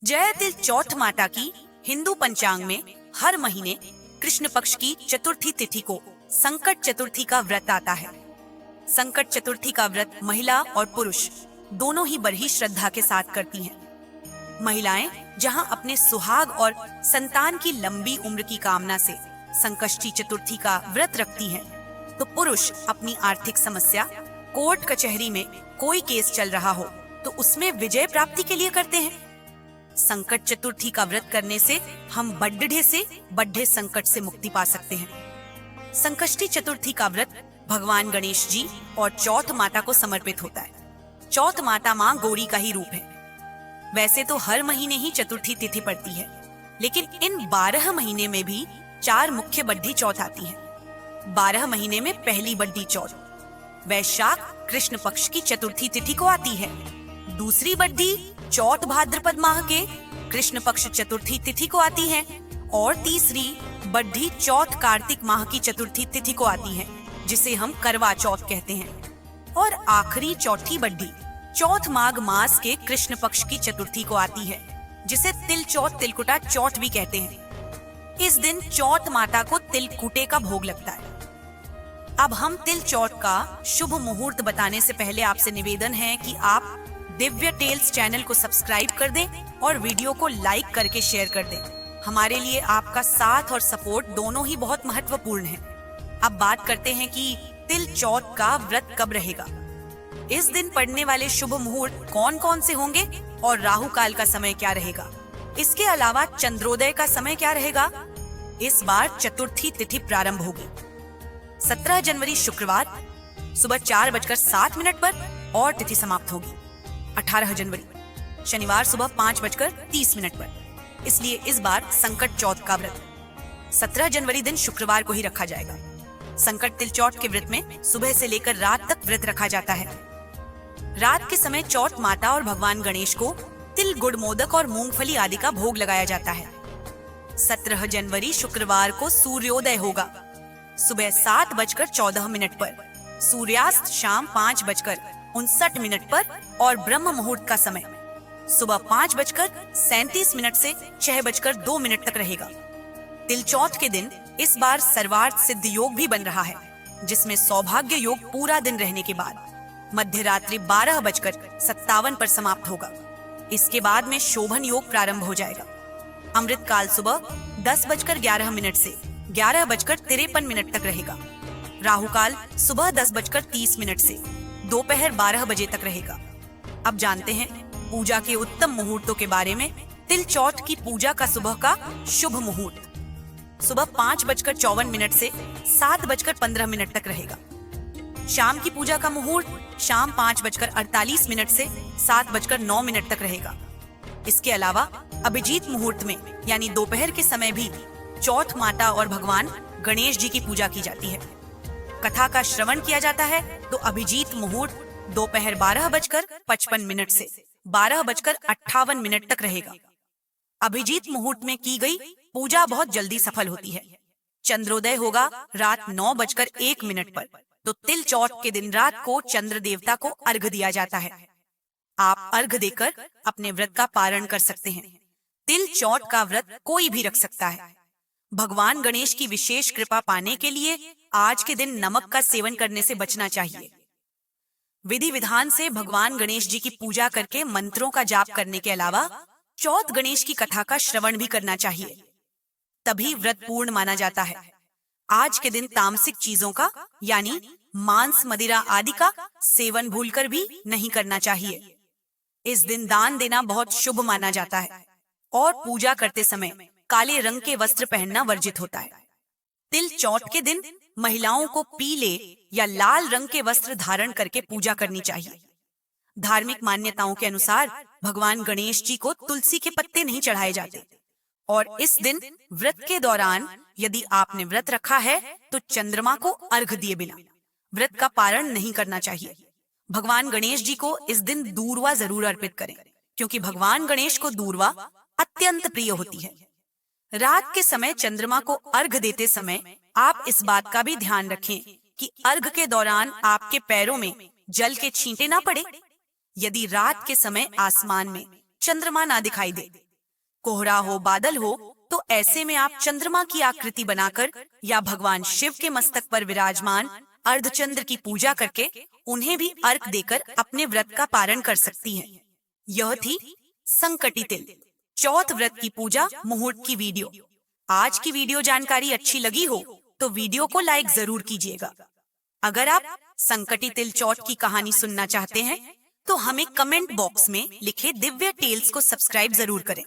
जय तिल चौथ माता की हिंदू पंचांग में हर महीने कृष्ण पक्ष की चतुर्थी तिथि को संकट चतुर्थी का व्रत आता है। संकट चतुर्थी का व्रत महिला और पुरुष दोनों ही बड़ी श्रद्धा के साथ करती हैं। महिलाएं जहां अपने सुहाग और संतान की लंबी उम्र की कामना से संकष्टी चतुर्थी का व्रत रखती हैं, तो पुरुष अपनी आर्थिक समस्या, कोर्ट कचहरी में कोई केस चल रहा हो तो उसमें विजय प्राप्ति के लिए करते हैं। संकट चतुर्थी का व्रत करने से हम बड्ढे से बड्ढे संकट से मुक्ति पा सकते हैं। संकष्टी चतुर्थी का व्रत भगवान गणेश जी और चौथ माता को समर्पित होता है। चौथ माता माँ गौरी का ही रूप है। वैसे तो हर महीने ही चतुर्थी तिथि पड़ती है, लेकिन इन 12 महीने में भी 4 मुख्य बड्ढी चौथ आती हैं। 12 महीने में पहली बड्ढी चौथ वैशाख कृष्ण पक्ष की चतुर्थी तिथि को आती है। दूसरी बड्ढी चौथ भाद्रपद माह के कृष्ण पक्ष चतुर्थी तिथि को आती है और तीसरी बड्ढी चौथ कार्तिक माह की चतुर्थी तिथि को आती है, जिसे हम करवा चौथ कहते हैं। और आखिरी चौथी बड्ढी चौथ माघ मास के कृष्ण पक्ष की चतुर्थी को आती है, जिसे तिल चौथ तिलकुटा चौथ भी कहते हैं। इस दिन चौथ माता को तिलकुटे का भोग लगता है। अब हम तिल चौथ का शुभ मुहूर्त बताने से पहले आपसे निवेदन है कि आप दिव्य टेल्स चैनल को सब्सक्राइब कर दें और वीडियो को लाइक करके शेयर कर दें। हमारे लिए आपका साथ और सपोर्ट दोनों ही बहुत महत्वपूर्ण है। अब बात करते हैं कि तिल चौथ का व्रत कब रहेगा। इस दिन पड़ने वाले शुभ मुहूर्त कौन कौन से होंगे और राहु काल का समय क्या रहेगा। इसके अलावा चंद्रोदय का समय क्या रहेगा। इस बार चतुर्थी तिथि प्रारंभ होगी 17 जनवरी शुक्रवार सुबह 4:07 पर और तिथि समाप्त होगी 18 जनवरी शनिवार सुबह 5:30 पर। इसलिए इस बार संकट चौथ का व्रत 17 जनवरी दिन शुक्रवार को ही रखा जाएगा। संकट तिल चौथ के व्रत में सुबह से लेकर रात तक व्रत रखा जाता है। रात के समय चौथ माता और भगवान गणेश को तिल, गुड़, मोदक और मूंगफली आदि का भोग लगाया जाता है। 17 जनवरी शुक्रवार को सूर्योदय होगा सुबह 7:14 पर, सूर्यास्त शाम 5:59 पर और ब्रह्म मुहूर्त का समय सुबह 5:37 से 6:02 तक रहेगा। तिल चौथ के दिन इस बार सर्वार्थ सिद्ध योग भी बन रहा है, जिसमें सौभाग्य योग पूरा दिन रहने के बाद मध्य रात्रि 12:57 पर समाप्त होगा। इसके बाद में शोभन योग प्रारंभ हो जाएगा। अमृत काल सुबह 10:11 से 11:53 तक रहेगा। राहु काल सुबह 10:30 से दोपहर 12 बजे तक रहेगा। अब जानते हैं पूजा के उत्तम मुहूर्तों के बारे में। तिल चौथ की पूजा का सुबह का शुभ मुहूर्त सुबह 5:54 से 7:15 तक रहेगा। शाम की पूजा का मुहूर्त शाम 5:48 से 7:09 तक रहेगा। इसके अलावा अभिजीत मुहूर्त में यानी दोपहर के समय भी चौथ माता और भगवान गणेश जी की पूजा की जाती है। कथा का श्रवण किया जाता है तो अभिजीत मुहूर्त दोपहर 12:55 से 12:58 तक रहेगा। अभिजीत मुहूर्त में की गई पूजा बहुत जल्दी सफल होती है। चंद्रोदय होगा रात 9:01 पर, तो तिल चौथ के दिन रात को चंद्र देवता को अर्घ्य दिया जाता है। आप अर्घ्य देकर अपने व्रत का पारण कर सकते हैं। तिल चौथ का व्रत कोई भी रख सकता है। भगवान गणेश की विशेष कृपा पाने के लिए आज के दिन नमक का सेवन करने से बचना चाहिए। विधि विधान से भगवान गणेश जी की पूजा करके मंत्रों का जाप करने के अलावा चौथ गणेश की कथा का श्रवण भी करना चाहिए, तभी व्रत पूर्ण माना जाता है। आज के दिन तामसिक चीजों का यानी मांस, मदिरा आदि का सेवन भूलकर भी नहीं करना चाहिए। इस दिन दान देना बहुत शुभ माना जाता है और पूजा करते समय काले रंग के वस्त्र पहनना वर्जित होता है। तिल चौथ के दिन महिलाओं को पीले या लाल रंग के वस्त्र धारण करके पूजा करनी चाहिए। धार्मिक मान्यताओं के अनुसार भगवान गणेश जी को तुलसी के पत्ते नहीं चढ़ाए जाते और इस दिन व्रत के दौरान यदि आपने व्रत रखा है तो चंद्रमा को अर्घ्य दिए बिना व्रत का पारण नहीं करना चाहिए। भगवान गणेश जी को इस दिन दूर्वा जरूर अर्पित करें, क्योंकि भगवान गणेश को दूर्वा अत्यंत प्रिय होती है। रात के समय चंद्रमा को अर्घ्य देते समय आप इस बात का भी ध्यान रखें कि अर्घ्य के दौरान आपके पैरों में जल के छींटे ना पड़े। यदि रात के समय आसमान में चंद्रमा ना दिखाई दे कोहरा हो, बादल हो, तो ऐसे में आप चंद्रमा की आकृति बनाकर या भगवान शिव के मस्तक पर विराजमान अर्धचंद्र की पूजा करके उन्हें भी अर्घ देकर अपने व्रत का पारण कर सकती हैं। यह थी संकटी तिल चौथ व्रत की पूजा मुहूर्त की वीडियो। आज की वीडियो जानकारी अच्छी लगी हो तो वीडियो को लाइक जरूर कीजिएगा। अगर आप संकटी तिल चौथ की कहानी सुनना चाहते हैं तो हमें कमेंट बॉक्स में लिखे दिव्य टेल्स को सब्सक्राइब जरूर करें।